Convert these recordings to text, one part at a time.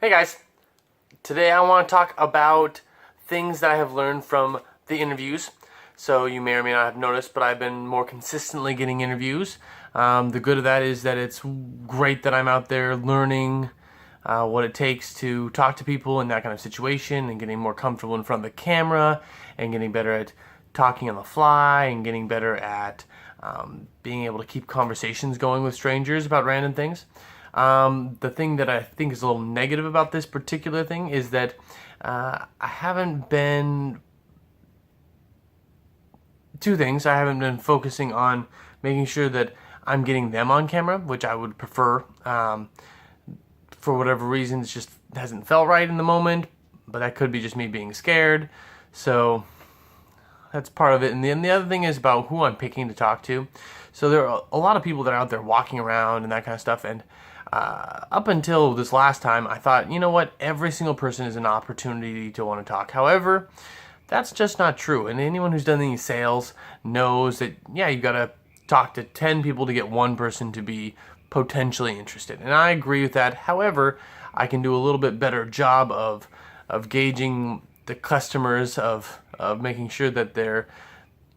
Hey guys, today I want to talk about things that I have learned from the interviews. So you may or may not have noticed, but I've been more consistently getting interviews. The good of that is that it's great that I'm out there learning what it takes to talk to people in that kind of situation and getting more comfortable in front of the camera and getting better at talking on the fly and getting better at being able to keep conversations going with strangers about random things. The thing that I think is a little negative about this particular thing is that I haven't been two things. I haven't been focusing on making sure that I'm getting them on camera, which I would prefer. For whatever reason, it just hasn't felt right in the moment, but that could be just me being scared. So that's part of it. And the other thing is about who I'm picking to talk to. So there are a lot of people that are out there walking around and that kind of stuff. And up until this last time, I thought, you know what, every single person is an opportunity to want to talk. However, that's just not true. And anyone who's done any sales knows that, yeah, you've got to talk to 10 people to get one person to be potentially interested. And I agree with that. However, I can do a little bit better job of gauging the customers, of making sure that they're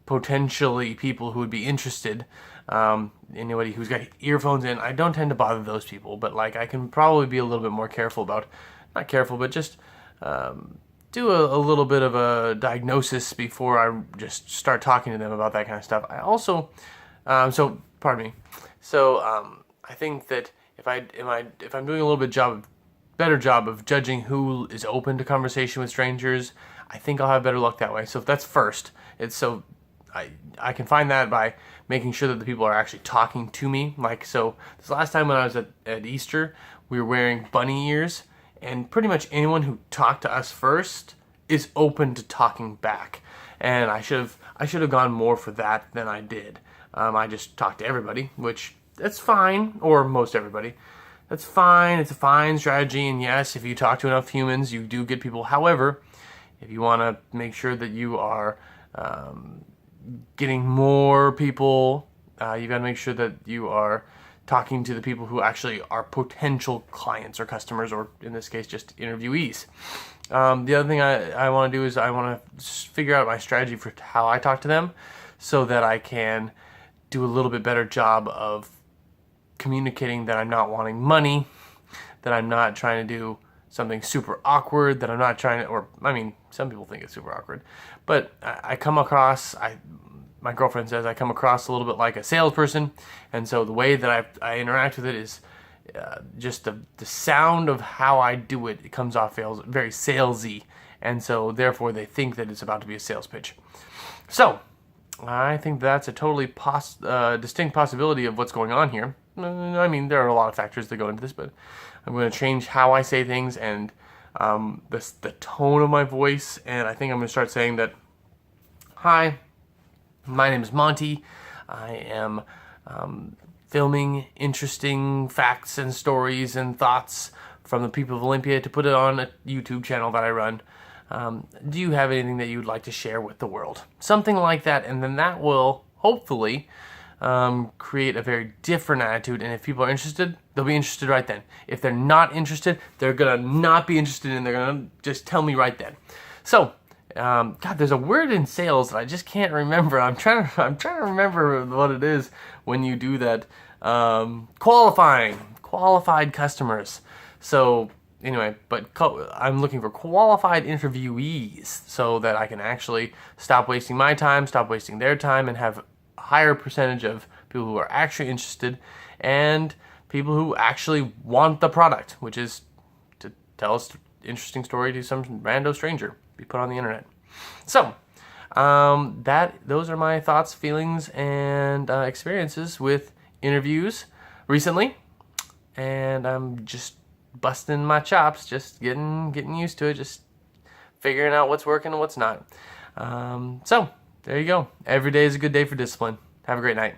potentially people who would be interested. Anybody who's got earphones in, I don't tend to bother those people, but like I can probably be a little bit more careful about, not careful, but just do a little bit of a diagnosis before I just start talking to them about that kind of stuff. I also, I think that if I'm doing a little bit better job of judging who is open to conversation with strangers, I think I'll have better luck that way. So if that's first, I can find that by making sure that the people are actually talking to me. Like, so this last time when I was at Easter, we were wearing bunny ears, and pretty much anyone who talked to us first is open to talking back. And I should have gone more for that than I did. I just talked to everybody, which that's fine, or most everybody. That's fine. It's a fine strategy, and yes, if you talk to enough humans, you do get people. However, if you want to make sure that you are getting more people, you got to make sure that you are talking to the people who actually are potential clients or customers, or in this case, just interviewees. The other thing I want to do is I want to figure out my strategy for how I talk to them so that I can do a little bit better job of communicating that I'm not wanting money, that I'm not trying to do something super awkward, that I'm not trying to, or I mean, some people think it's super awkward, but I come across, my girlfriend says I come across a little bit like a salesperson, and so the way that I interact with it is just the sound of how I do it. It comes off very salesy, and so therefore they think that it's about to be a sales pitch. So I think that's a totally distinct possibility of what's going on here. I mean, there are a lot of factors that go into this, but I'm going to change how I say things and the tone of my voice, and I think I'm going to start saying that, hi, my name is Monty. I am filming interesting facts and stories and thoughts from the people of Olympia to put it on a YouTube channel that I run. Do you have anything that you'd like to share with the world? Something like that, and then that will hopefully create a very different attitude, and if people are interested, they'll be interested right then. If they're not interested, they're gonna not be interested, and they're gonna just tell me right then. So, God, there's a word in sales that I just can't remember. I'm trying to remember what it is when you do that. Qualified customers. So anyway, but I'm looking for qualified interviewees so that I can actually stop wasting my time, stop wasting their time, and have a higher percentage of people who are actually interested and people who actually want the product, which is to tell us interesting story to some rando stranger be put on the internet. So those are my thoughts, feelings, and experiences with interviews recently, and I'm just busting my chops, just getting used to it, just figuring out what's working and what's not. So there you go. Every day is a good day for discipline. Have a great night.